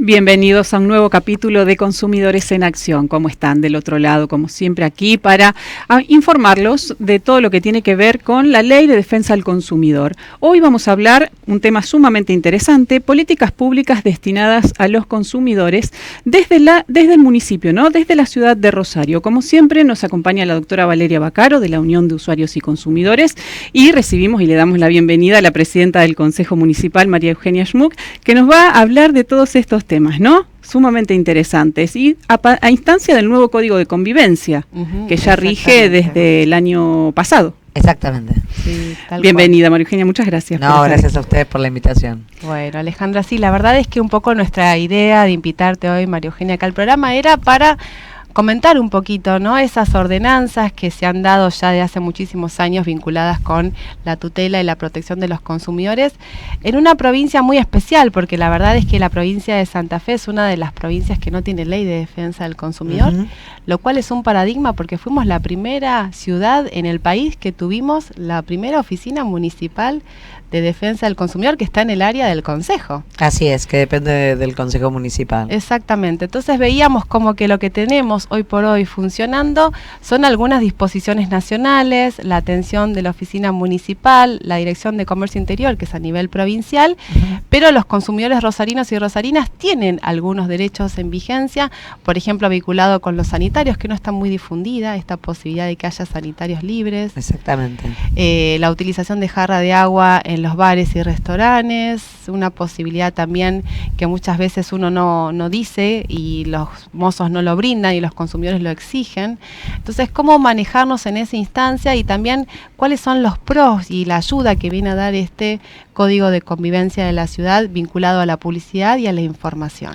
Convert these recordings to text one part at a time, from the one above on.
Bienvenidos a un nuevo capítulo de Consumidores en Acción. ¿Cómo están del otro lado? Como siempre aquí para informarlos de todo lo que tiene que ver con la Ley de Defensa al Consumidor. Hoy vamos a hablar un tema sumamente interesante, políticas públicas destinadas a los consumidores desde el municipio, ¿no? Desde la ciudad de Rosario. Como siempre nos acompaña la doctora Valeria Baccaro de la Unión de Usuarios y Consumidores y recibimos y le damos la bienvenida a la presidenta del Consejo Municipal, María Eugenia Schmuck, que nos va a hablar de todos estos temas, ¿no? Sumamente interesantes y a instancia del nuevo Código de Convivencia, que ya rige desde el año pasado. Exactamente. Sí, bienvenida, María Eugenia, muchas gracias. No, gracias a ustedes por la invitación. Bueno, Alejandra, sí, la verdad es que un poco nuestra idea de invitarte hoy, María Eugenia, acá al programa era para comentar un poquito, ¿no? Esas ordenanzas que se han dado ya de hace muchísimos años vinculadas con la tutela y la protección de los consumidores en una provincia muy especial, porque la verdad es que la provincia de Santa Fe es una de las provincias que no tiene ley de defensa del consumidor, lo cual es un paradigma porque fuimos la primera ciudad en el país que tuvimos la primera oficina municipal de defensa del consumidor que está en el área del Consejo. Así es, que depende del Consejo Municipal. Exactamente, entonces veíamos como que lo que tenemos hoy por hoy funcionando son algunas disposiciones nacionales, la atención de la oficina municipal, la Dirección de Comercio Interior, que es a nivel provincial, pero los consumidores rosarinos y rosarinas tienen algunos derechos en vigencia, por ejemplo, vinculado con los sanitarios, que no está muy difundida, esta posibilidad de que haya sanitarios libres. Exactamente. La utilización de jarra de agua en los bares y restaurantes, una posibilidad también que muchas veces uno no dice y los mozos no lo brindan y los consumidores lo exigen. Entonces, ¿cómo manejarnos en esa instancia y también cuáles son los pros y la ayuda que viene a dar este Código de Convivencia de la ciudad vinculado a la publicidad y a la información?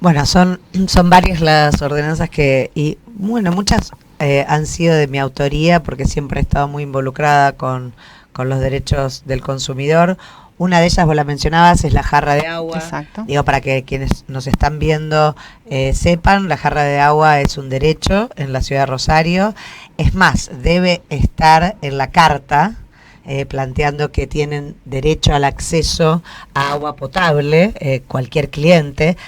Bueno, son varias las ordenanzas y bueno, muchas han sido de mi autoría porque siempre he estado muy involucrada con los derechos del consumidor. Una de ellas, vos la mencionabas, es la jarra de agua. Exacto. Digo, para que quienes nos están viendo sepan, la jarra de agua es un derecho en la ciudad de Rosario. Es más, debe estar en la carta planteando que tienen derecho al acceso a agua potable, cualquier cliente.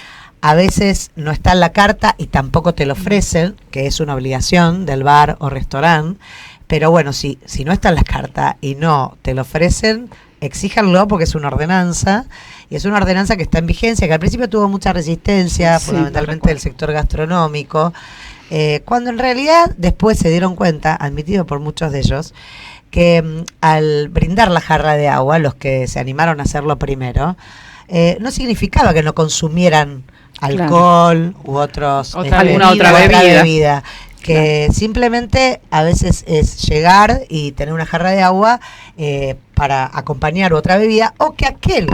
A veces no está en la carta y tampoco te lo ofrecen, que es una obligación del bar o restaurante. Pero bueno, si no está en la carta y no te lo ofrecen, exíjanlo porque es una ordenanza, y es una ordenanza que está en vigencia, que al principio tuvo mucha resistencia, sí, fundamentalmente del sector gastronómico, cuando en realidad después se dieron cuenta, admitido por muchos de ellos, que al brindar la jarra de agua, los que se animaron a hacerlo primero, no significaba que no consumieran alcohol u alguna otra bebida. Que simplemente a veces es llegar y tener una jarra de agua para acompañar otra bebida, o que aquel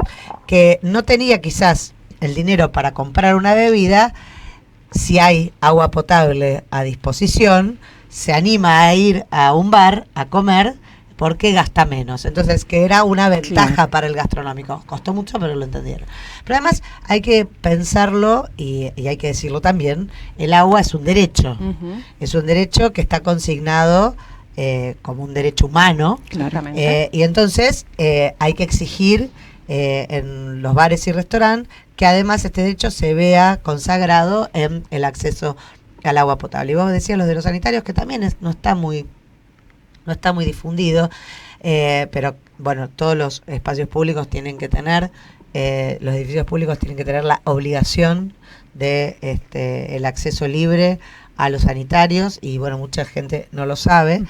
que no tenía quizás el dinero para comprar una bebida, si hay agua potable a disposición, se anima a ir a un bar a comer porque gasta menos. Entonces, que era una ventaja para el gastronómico. Costó mucho, pero lo entendieron. Pero además hay que pensarlo y hay que decirlo también, el agua es un derecho. Es un derecho que está consignado como un derecho humano. Claramente. Y entonces hay que exigir en los bares y restaurantes que además este derecho se vea consagrado en el acceso al agua potable. Y vos decías los de los sanitarios, que también no está muy difundido, pero bueno, todos los espacios públicos tienen que tener, los edificios públicos tienen que tener la obligación de el acceso libre a los sanitarios, y bueno, mucha gente no lo sabe.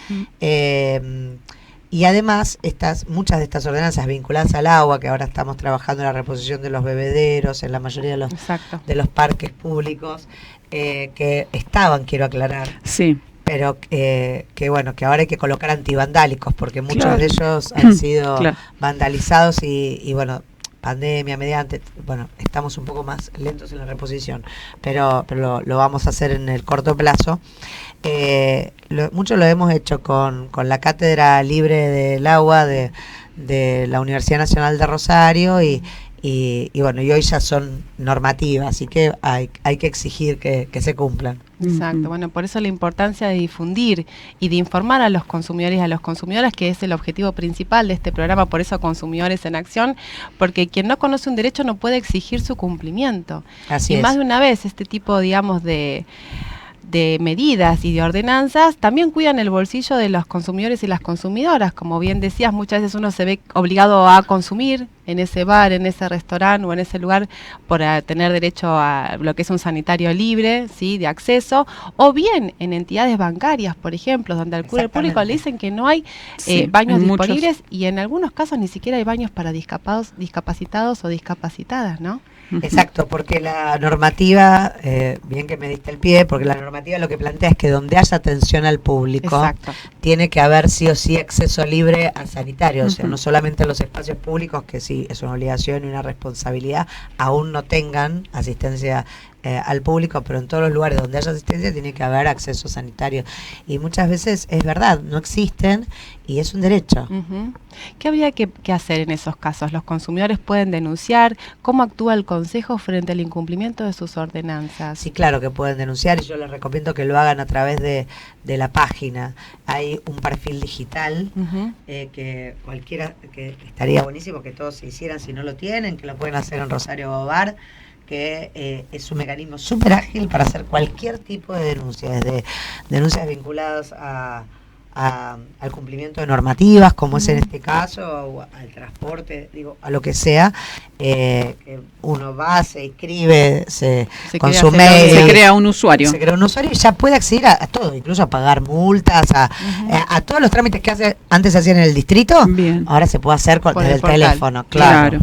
Y además muchas de estas ordenanzas vinculadas al agua, que ahora estamos trabajando en la reposición de los bebederos en la mayoría de los parques públicos, que estaban, quiero aclarar, sí, pero que bueno, que ahora hay que colocar antivandálicos porque muchos de ellos han sido vandalizados y bueno, pandemia mediante, bueno, estamos un poco más lentos en la reposición, pero lo vamos a hacer en el corto plazo. Mucho lo hemos hecho con la Cátedra Libre del Agua de la Universidad Nacional de Rosario y y bueno, y hoy ya son normativas, así que hay que exigir que se cumplan. Exacto, bueno, por eso la importancia de difundir y de informar a los consumidores y a las consumidoras, que es el objetivo principal de este programa, por eso Consumidores en Acción, porque quien no conoce un derecho no puede exigir su cumplimiento. Así y es. más de una vez este tipo, digamos, de medidas y de ordenanzas también cuidan el bolsillo de los consumidores y las consumidoras. Como bien decías, muchas veces uno se ve obligado a consumir en ese bar, en ese restaurante o en ese lugar por tener derecho a lo que es un sanitario libre, ¿sí?, de acceso, o bien en entidades bancarias, por ejemplo, donde al público le dicen que no hay baños disponibles y en algunos casos ni siquiera hay baños para discapacitados o discapacitadas, ¿no? Exacto, porque la normativa, bien que me diste el pie, porque la normativa lo que plantea es que donde haya atención al público, Exacto, tiene que haber sí o sí acceso libre al sanitario, o sea, no solamente los espacios públicos, que sí es una obligación y una responsabilidad, aún no tengan asistencia al público, pero en todos los lugares donde haya asistencia tiene que haber acceso sanitario. Y muchas veces es verdad, no existen y es un derecho. ¿Qué habría que hacer en esos casos? ¿Los consumidores pueden denunciar? ¿Cómo actúa el Consejo frente al incumplimiento de sus ordenanzas? Sí, claro que pueden denunciar y yo les recomiendo que lo hagan a través de la página. Hay un perfil digital que cualquiera, que estaría buenísimo que todos se hicieran si no lo tienen, que lo pueden hacer en Rosario Bobar, que es un mecanismo súper ágil para hacer cualquier tipo de denuncia, desde denuncias vinculadas al cumplimiento de normativas, como es en este caso, o al transporte, digo, a lo que sea, que uno va, se inscribe, con su mail, se crea un usuario. Se crea un usuario y ya puede acceder a todo, incluso a pagar multas, a todos los trámites que antes se hacían en el distrito. Bien. Ahora se puede hacer desde el teléfono, Claro.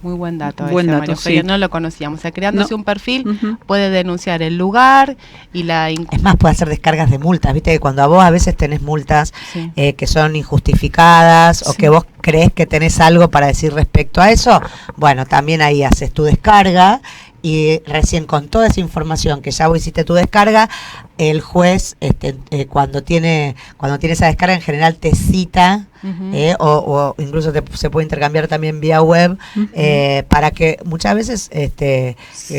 Muy buen dato. Buen dato, María sí. Eugenia, no lo conocíamos. O sea, creándose un perfil, puede denunciar el lugar y Es más, puede hacer descargas de multas. Viste que cuando a vos a veces tenés multas que son injustificadas o que vos creés que tenés algo para decir respecto a eso, bueno, también ahí haces tu descarga y recién con toda esa información que ya vos hiciste tu descarga, el juez cuando tiene esa descarga en general te cita o incluso se puede intercambiar también vía web para que muchas veces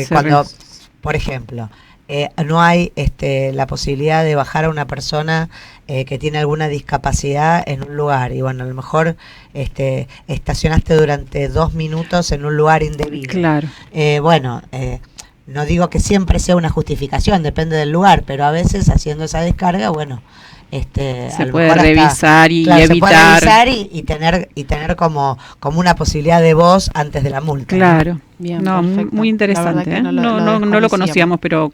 cuando, por ejemplo, no hay la posibilidad de bajar a una persona que tiene alguna discapacidad en un lugar y bueno, a lo mejor estacionaste durante 2 minutos en un lugar indebido. Claro. No digo que siempre sea una justificación, depende del lugar, pero a veces haciendo esa descarga, bueno, se puede revisar y evitar. Se puede revisar y tener como una posibilidad de voz antes de la multa. Claro. Bien, no, perfecto. muy interesante. No lo conocíamos, pero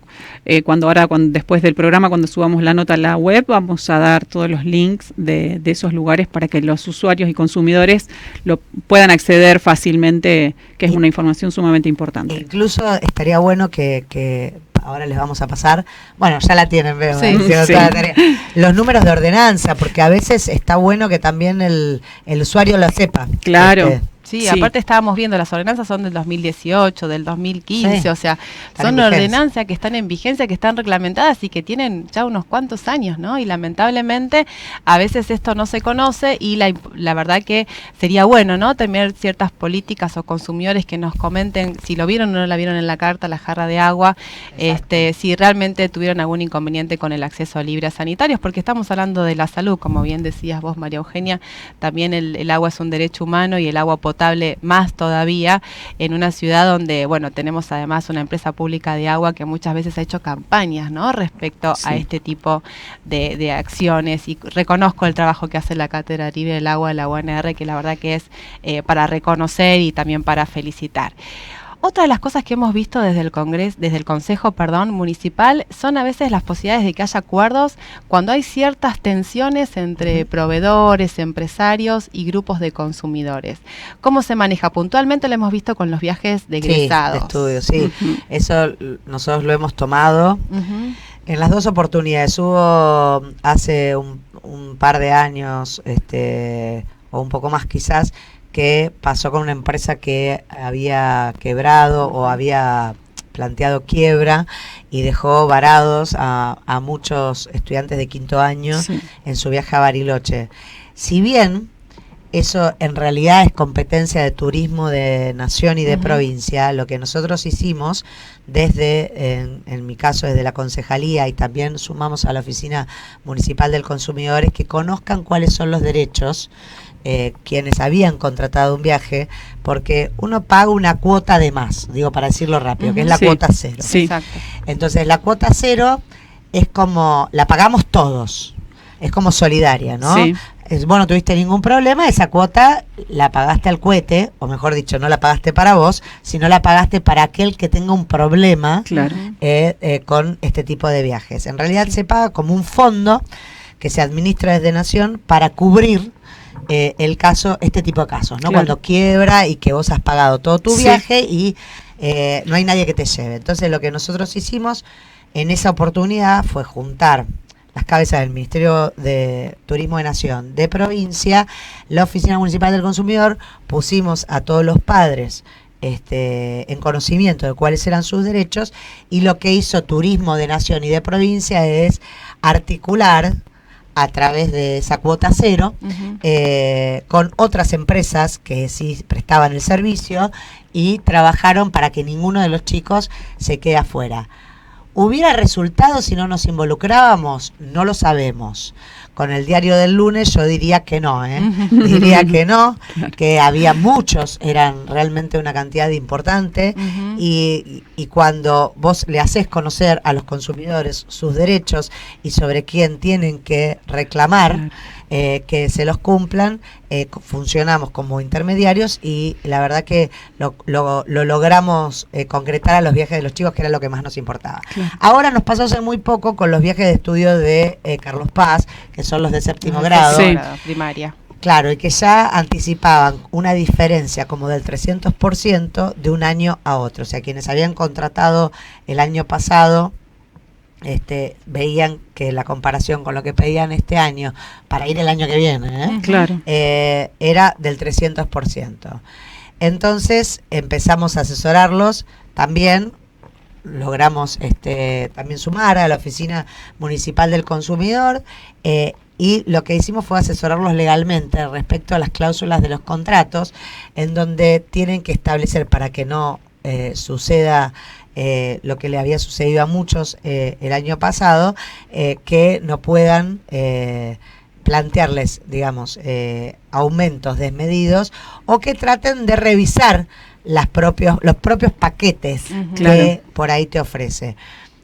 cuando después del programa, cuando subamos la nota a la web, vamos a dar todos los links de esos lugares para que los usuarios y consumidores lo puedan acceder fácilmente, que es una información sumamente importante. Incluso estaría bueno que ahora les vamos a pasar, bueno, ya la tienen, veo, sí. toda la tarea. Los números de ordenanza, porque a veces está bueno que también el usuario lo sepa. Claro. Sí, aparte estábamos viendo, las ordenanzas son del 2018, del 2015, o sea, son ordenanzas que están en vigencia, que están reglamentadas y que tienen ya unos cuantos años, ¿no? Y lamentablemente a veces esto no se conoce y la verdad que sería bueno, ¿no?, tener ciertas políticas o consumidores que nos comenten si lo vieron o no la vieron en la carta, la jarra de agua, si realmente tuvieron algún inconveniente con el acceso libre a sanitarios, porque estamos hablando de la salud, como bien decías vos, María Eugenia, también el agua es un derecho humano y el agua potable más todavía en una ciudad donde, bueno, tenemos además una empresa pública de agua que muchas veces ha hecho campañas, ¿no?, respecto a este tipo de acciones, y reconozco el trabajo que hace la Cátedra Libre del Agua de la UNR, que la verdad que es para reconocer y también para felicitar. Otra de las cosas que hemos visto desde el Consejo Municipal son a veces las posibilidades de que haya acuerdos cuando hay ciertas tensiones entre proveedores, empresarios y grupos de consumidores. ¿Cómo se maneja? Puntualmente lo hemos visto con los viajes de egresados. Sí, de estudio, sí. Eso nosotros lo hemos tomado en las 2 oportunidades. Hubo hace un par de años, o un poco más quizás, que pasó con una empresa que había quebrado o había planteado quiebra y dejó varados a muchos estudiantes de 5º año en su viaje a Bariloche. Si bien eso en realidad es competencia de turismo de nación y de provincia. Lo que nosotros hicimos desde, en mi caso, desde la concejalía, y también sumamos a la Oficina Municipal del Consumidor, es que conozcan cuáles son los derechos quienes habían contratado un viaje, porque uno paga una cuota de más, digo para decirlo rápido, que es la cuota cero. Sí. Exacto. Entonces la cuota cero es como, la pagamos todos, es como solidaria, ¿no? Sí. Vos no tuviste ningún problema, esa cuota la pagaste al cohete, o mejor dicho, no la pagaste para vos, sino la pagaste para aquel que tenga un problema Claro. con este tipo de viajes. En realidad se paga como un fondo que se administra desde Nación para cubrir el caso, este tipo de casos, ¿no? Claro. Cuando quiebra y que vos has pagado todo tu viaje y no hay nadie que te lleve. Entonces lo que nosotros hicimos en esa oportunidad fue juntar las cabezas del Ministerio de Turismo de Nación, de provincia, la Oficina Municipal del Consumidor, pusimos a todos los padres en conocimiento de cuáles eran sus derechos, y lo que hizo Turismo de Nación y de provincia es articular a través de esa cuota cero con otras empresas que sí prestaban el servicio y trabajaron para que ninguno de los chicos se quede afuera. ¿Hubiera resultado si no nos involucrábamos? No lo sabemos. Con el diario del lunes yo diría que no, diría que no, que había muchos, eran realmente una cantidad importante, y cuando vos le haces conocer a los consumidores sus derechos y sobre quién tienen que reclamar que se los cumplan, funcionamos como intermediarios, y la verdad que lo logramos concretar a los viajes de los chicos, que era lo que más nos importaba. Claro. Ahora nos pasó hace muy poco con los viajes de estudio de Carlos Paz, que son los de séptimo grado. Sí. Primaria. Claro, y que ya anticipaban una diferencia como del 300% de un año a otro. O sea, quienes habían contratado el año pasado veían que la comparación con lo que pedían este año para ir el año que viene claro. Era del 300%. Entonces empezamos a asesorarlos, también logramos también sumar a la Oficina Municipal del Consumidor, y lo que hicimos fue asesorarlos legalmente respecto a las cláusulas de los contratos, en donde tienen que establecer, para que no suceda lo que le había sucedido a muchos el año pasado, que no puedan plantearles, digamos, aumentos desmedidos, o que traten de revisar los propios paquetes que por ahí te ofrece.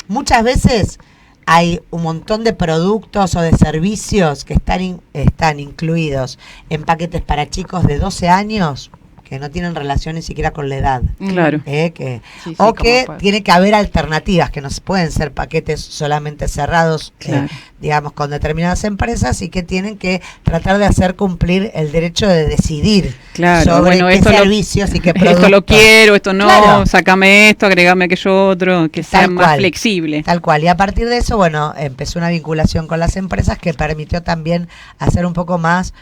Muchas veces hay un montón de productos o de servicios que están incluidos en paquetes para chicos de 12 años, que no tienen relación ni siquiera con la edad. Claro. Que tiene que haber alternativas, que no pueden ser paquetes solamente cerrados, claro. Digamos, con determinadas empresas, y que tienen que tratar de hacer cumplir el derecho de decidir sobre qué servicios y qué productos. Esto lo quiero, esto no, claro. Sácame esto, agregame aquello otro, que sea más flexible. Tal cual. Y a partir de eso, bueno, empezó una vinculación con las empresas que permitió también hacer un poco más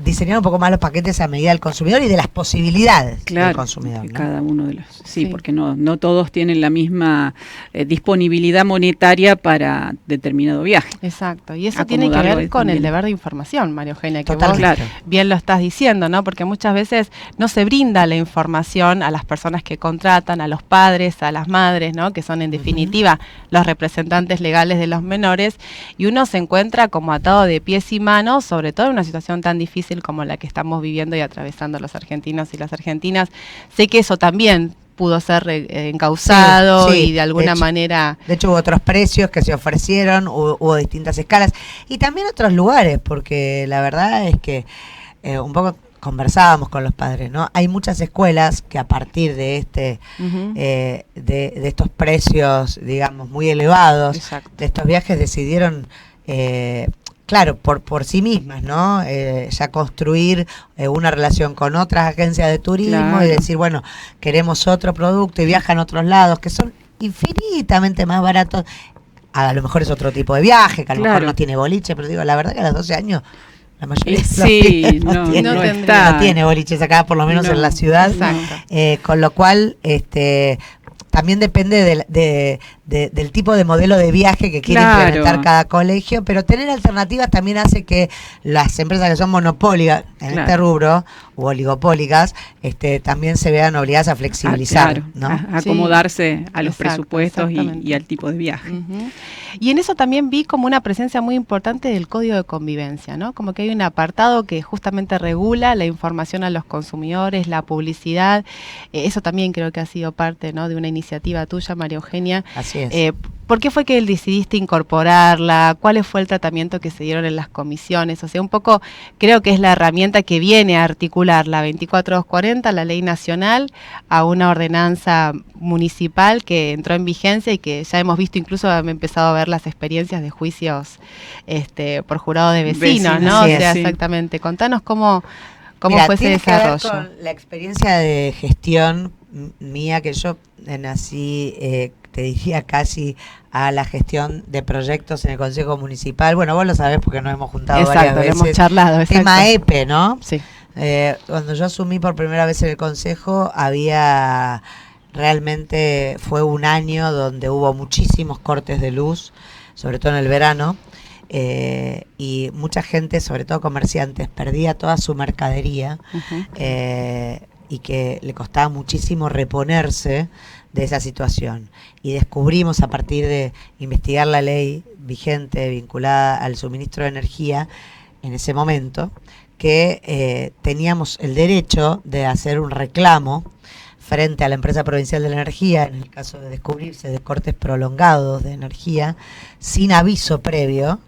diseñar un poco más los paquetes a medida del consumidor y de las posibilidades del consumidor, ¿no? Cada uno de los porque no todos tienen la misma disponibilidad monetaria para determinado viaje. Exacto, y eso tiene que ver con el deber de información, María Eugenia, que vos bien lo estás diciendo, ¿no? Porque muchas veces no se brinda la información a las personas que contratan, a los padres, a las madres, ¿no? Que son en definitiva los representantes legales de los menores, y uno se encuentra como atado de pies y manos, sobre todo en una situación tan difícil como la que estamos viviendo y atravesando los argentinos y las argentinas. Sé que eso también pudo ser encauzado y de alguna manera... De hecho hubo otros precios que se ofrecieron, hubo distintas escalas, y también otros lugares, porque la verdad es que un poco conversábamos con los padres, ¿no? Hay muchas escuelas que a partir de de estos precios, digamos, muy elevados, de estos viajes, decidieron... claro, por sí mismas, ¿no? Ya construir una relación con otras agencias de turismo y decir, bueno, queremos otro producto, y viajan a otros lados que son infinitamente más baratos. A lo mejor es otro tipo de viaje, que a lo mejor no tiene boliche, pero digo, la verdad que a los 12 años la mayoría no tiene boliches acá, por lo menos en la ciudad. Con lo cual, también depende del tipo de modelo de viaje que quiere implementar cada colegio, pero tener alternativas también hace que las empresas que son monopólicas en este rubro u oligopólicas también se vean obligadas a flexibilizar, ¿no? A acomodarse a los presupuestos y al tipo de viaje. Y en eso también vi como una presencia muy importante del Código de Convivencia, ¿no? Como que hay un apartado que justamente regula la información a los consumidores, la publicidad. Eso también creo que ha sido parte, ¿no?, de una iniciativa tuya, María Eugenia. Así es. ¿Por qué fue que decidiste incorporarla? ¿Cuál fue el tratamiento que se dieron en las comisiones? O sea, un poco creo que es la herramienta que viene a articular la 24240, la ley nacional, a una ordenanza municipal que entró en vigencia y que ya hemos visto, incluso hemos empezado a ver las experiencias de juicios por jurado de vecinos, ¿no? O sea, exactamente. Contanos cómo fue ese desarrollo. Que ver con la experiencia de gestión mía, que yo nací, te diría casi a la gestión de proyectos en el Consejo Municipal. Bueno, vos lo sabés porque nos hemos juntado varias veces. Hemos charlado. Tema EPE, ¿no? Sí. Cuando yo asumí por primera vez en el Consejo, realmente fue un año donde hubo muchísimos cortes de luz, sobre todo en el verano, y mucha gente, sobre todo comerciantes, perdía toda su mercadería, y que le costaba muchísimo reponerse de esa situación. Y descubrimos, a partir de investigar la ley vigente vinculada al suministro de energía en ese momento, que teníamos el derecho de hacer un reclamo frente a la empresa provincial de la energía, en el caso de descubrirse de cortes prolongados de energía, sin aviso previo,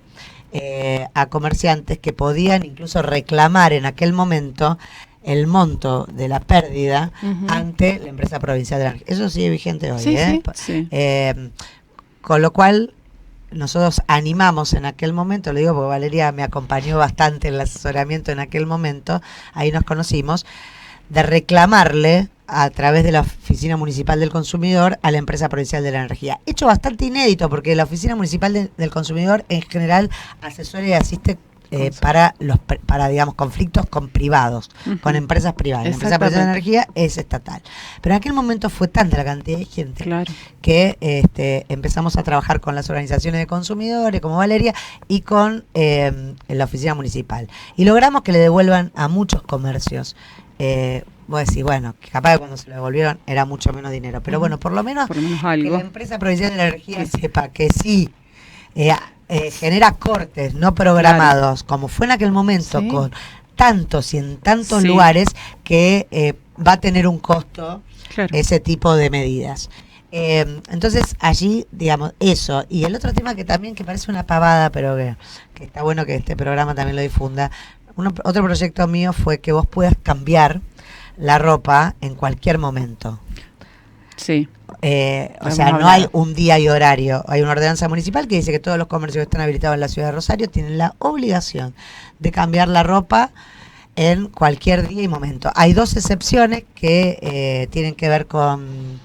a comerciantes que podían incluso reclamar en aquel momento el monto de la pérdida ante la empresa provincial de la energía. Eso sigue vigente hoy. Sí. Con lo cual nosotros animamos en aquel momento, lo digo porque Valeria me acompañó bastante en el asesoramiento en aquel momento, ahí nos conocimos, de reclamarle a través de la Oficina Municipal del Consumidor a la empresa provincial de la energía. Hecho bastante inédito, porque la Oficina Municipal del Consumidor en general asesora y asiste para digamos, conflictos con privados, con empresas privadas. La empresa provincial de energía es estatal. Pero en aquel momento fue tanta la cantidad de gente que empezamos a trabajar con las organizaciones de consumidores, como Valeria, y con la oficina municipal. Y logramos que le devuelvan a muchos comercios. Vos decís, bueno, que capaz que cuando se lo devolvieron era mucho menos dinero, pero bueno, por lo menos algo. Que la empresa provincial de la energía sepa que sí genera cortes no programados, como fue en aquel momento, con tantos y en tantos lugares, que va a tener un costo ese tipo de medidas. Entonces allí, digamos, eso. Y el otro tema que también, que parece una pavada, pero que está bueno que este programa también lo difunda, otro proyecto mío fue que vos puedas cambiar la ropa en cualquier momento. Sí. O sea, no hay un día y horario. Hay una ordenanza municipal que dice que todos los comercios que están habilitados en la ciudad de Rosario tienen la obligación de cambiar la ropa en cualquier día y momento. Hay dos excepciones que tienen que ver con,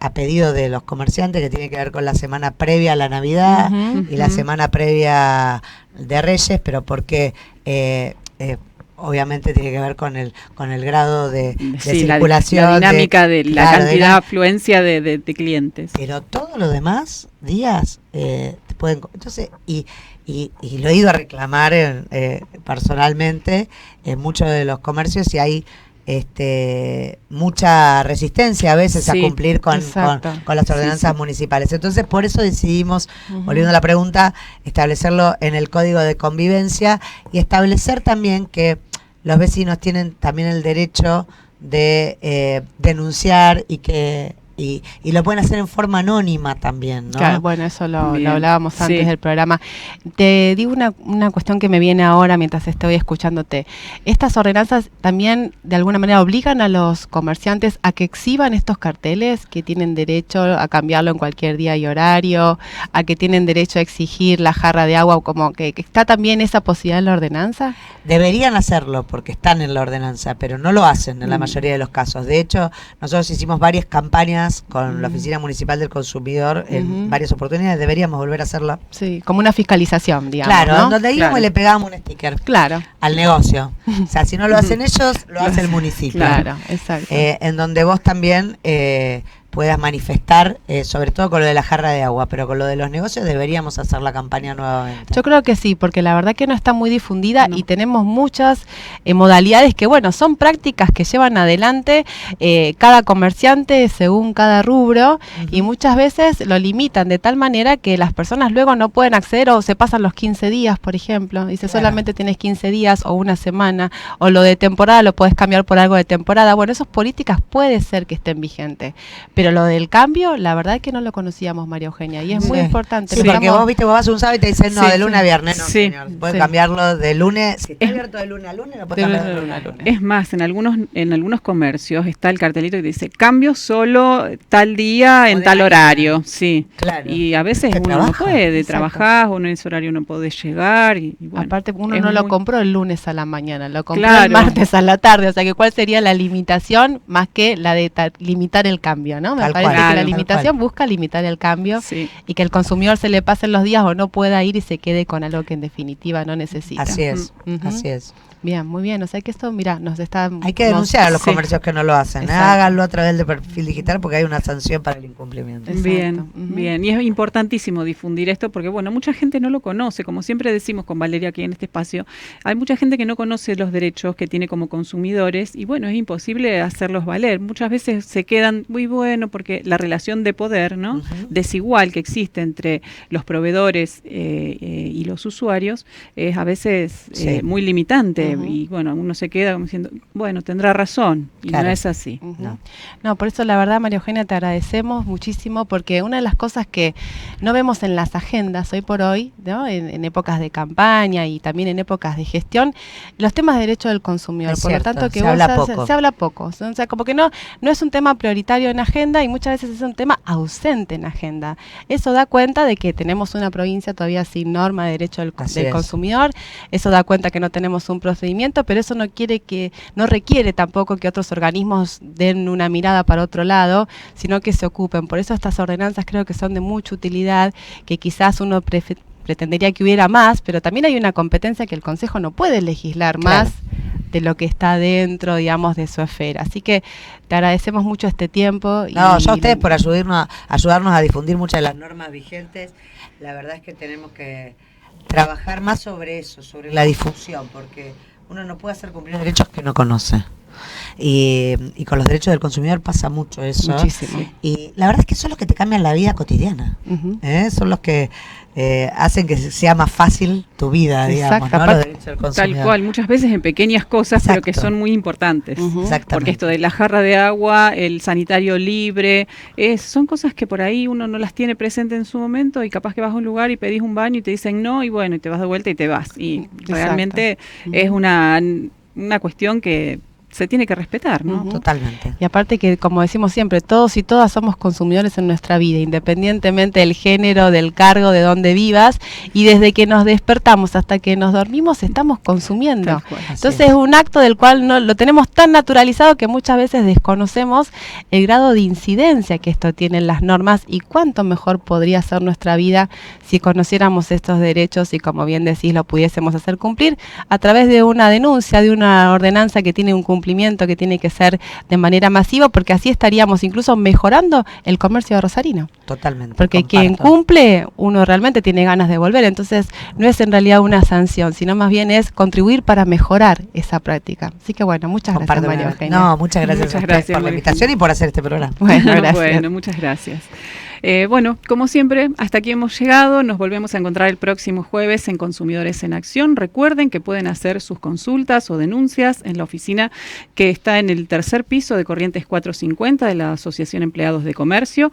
a pedido de los comerciantes, que tienen que ver con la semana previa a la Navidad y la semana previa de Reyes, pero porque obviamente tiene que ver con el grado de circulación, la dinámica de la cantidad de afluencia de clientes. Pero todos los demás días te pueden, entonces, y lo he ido a reclamar personalmente en muchos de los comercios, y hay mucha resistencia a veces a cumplir con las ordenanzas municipales. Entonces, por eso decidimos, volviendo a la pregunta, establecerlo en el Código de Convivencia, y establecer también que los vecinos tienen también el derecho de denunciar, y lo pueden hacer en forma anónima también, ¿no? Claro, bueno, eso lo hablábamos antes del programa. Te digo una cuestión que me viene ahora mientras estoy escuchándote. ¿Estas ordenanzas también de alguna manera obligan a los comerciantes a que exhiban estos carteles, que tienen derecho a cambiarlo en cualquier día y horario, a que tienen derecho a exigir la jarra de agua, como que está también esa posibilidad en la ordenanza? Deberían hacerlo porque están en la ordenanza, pero no lo hacen en la mayoría de los casos. De hecho, nosotros hicimos varias campañas con la Oficina Municipal del Consumidor en varias oportunidades. Deberíamos volver a hacerla. Sí, como una fiscalización, digamos. Claro, ¿no? donde íbamos y le pegábamos un sticker al negocio. O sea, si no lo hacen ellos, lo hace el municipio. Claro, exacto. En donde vos también puedas manifestar, sobre todo con lo de la jarra de agua, pero con lo de los negocios deberíamos hacer la campaña nuevamente. Yo creo que sí, porque la verdad que no está muy difundida y tenemos muchas modalidades que, bueno, son prácticas que llevan adelante cada comerciante según cada rubro y muchas veces lo limitan de tal manera que las personas luego no pueden acceder o se pasan los 15 días, por ejemplo. Dice, solamente tienes 15 días o una semana, o lo de temporada lo puedes cambiar por algo de temporada. Bueno, esas políticas puede ser que estén vigentes, pero lo del cambio, la verdad es que no lo conocíamos, María Eugenia, y es muy importante. Sí, porque vos vas un sábado y te dicen, no, de lunes a viernes, no, señor. Puedes cambiarlo de lunes, si está abierto de lunes a lunes, lo puedes cambiar de lunes a lunes. Es más, en algunos comercios está el cartelito que dice, cambio solo tal día en tal horario, sí. Claro. Y a veces uno no puede trabajar, o en ese horario no puede llegar. Y bueno, aparte, uno no lo compró el lunes a la mañana, lo compró el martes a la tarde, o sea que ¿cuál sería la limitación más que la de limitar el cambio, ¿no? Me parece que la limitación busca limitar el cambio y que el consumidor se le pasen los días o no pueda ir y se quede con algo que en definitiva no necesita. Así es, así es. Bien, muy bien. O sea que esto, mira, nos está... Hay que denunciar a los comercios que no lo hacen. Háganlo a través del perfil digital porque hay una sanción para el incumplimiento. Bien, bien. Y es importantísimo difundir esto porque, bueno, mucha gente no lo conoce. Como siempre decimos con Valeria aquí en este espacio, hay mucha gente que no conoce los derechos que tiene como consumidores y, bueno, es imposible hacerlos valer. Muchas veces se quedan muy bueno porque la relación de poder, ¿no? Desigual que existe entre los proveedores y los usuarios es a veces muy limitante. Y bueno, uno se queda como diciendo, bueno, tendrá razón, y no es así. No, por eso la verdad, María Eugenia, te agradecemos muchísimo, porque una de las cosas que no vemos en las agendas hoy por hoy, ¿no? En épocas de campaña y también en épocas de gestión, los temas de derecho del consumidor. Es por cierto, lo tanto, que se habla poco. O sea, como que no es un tema prioritario en agenda y muchas veces es un tema ausente en agenda. Eso da cuenta de que tenemos una provincia todavía sin norma de derecho del consumidor, eso da cuenta que no tenemos un procedimiento, pero eso no requiere tampoco que otros organismos den una mirada para otro lado, sino que se ocupen. Por eso estas ordenanzas creo que son de mucha utilidad, que quizás uno pretendería que hubiera más, pero también hay una competencia que el Consejo no puede legislar más de lo que está dentro, digamos, de su esfera. Así que te agradecemos mucho este tiempo. Yo a ustedes por ayudarnos a difundir muchas de las normas vigentes. La verdad es que tenemos que trabajar más sobre eso, sobre la difusión, porque uno no puede hacer cumplir derechos que no conoce. Y con los derechos del consumidor pasa mucho eso. Muchísimo. Y la verdad es que son los que te cambian la vida cotidiana. Son los que hacen que sea más fácil tu vida, digamos, ¿no? Los derechos del consumidor. Tal cual, muchas veces en pequeñas cosas, pero que son muy importantes. Porque esto de la jarra de agua, el sanitario libre, son cosas que por ahí uno no las tiene presente en su momento y capaz que vas a un lugar y pedís un baño y te dicen no y bueno, y te vas de vuelta y te vas. Y realmente es una cuestión que se tiene que respetar, ¿no? Totalmente. Y aparte que, como decimos siempre, todos y todas somos consumidores en nuestra vida, independientemente del género, del cargo, de dónde vivas, y desde que nos despertamos hasta que nos dormimos estamos consumiendo. Entonces es un acto del cual no lo tenemos tan naturalizado que muchas veces desconocemos el grado de incidencia que esto tiene en las normas y cuánto mejor podría ser nuestra vida si conociéramos estos derechos y, como bien decís, lo pudiésemos hacer cumplir a través de una denuncia, de una ordenanza que tiene un cumplimiento que tiene que ser de manera masiva, porque así estaríamos incluso mejorando el comercio rosarino. Totalmente. Porque quien cumple, uno realmente tiene ganas de volver, entonces no es en realidad una sanción, sino más bien es contribuir para mejorar esa práctica. Así que bueno, muchas gracias, María Eugenia. No, muchas gracias por la invitación y por hacer este programa. Bueno, gracias. Bueno, muchas gracias. Bueno, como siempre, hasta aquí hemos llegado. Nos volvemos a encontrar el próximo jueves en Consumidores en Acción. Recuerden que pueden hacer sus consultas o denuncias en la oficina que está en el tercer piso de Corrientes 450 de la Asociación Empleados de Comercio,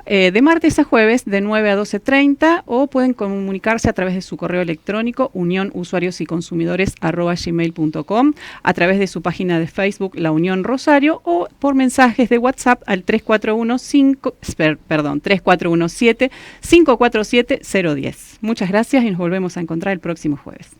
de martes a jueves de 9 a 12:30, o pueden comunicarse a través de su correo electrónico unionusuariosyconsumidores@gmail.com, a través de su página de Facebook La Unión Rosario, o por mensajes de WhatsApp al 3417-547-010. Muchas gracias y nos volvemos a encontrar el próximo jueves.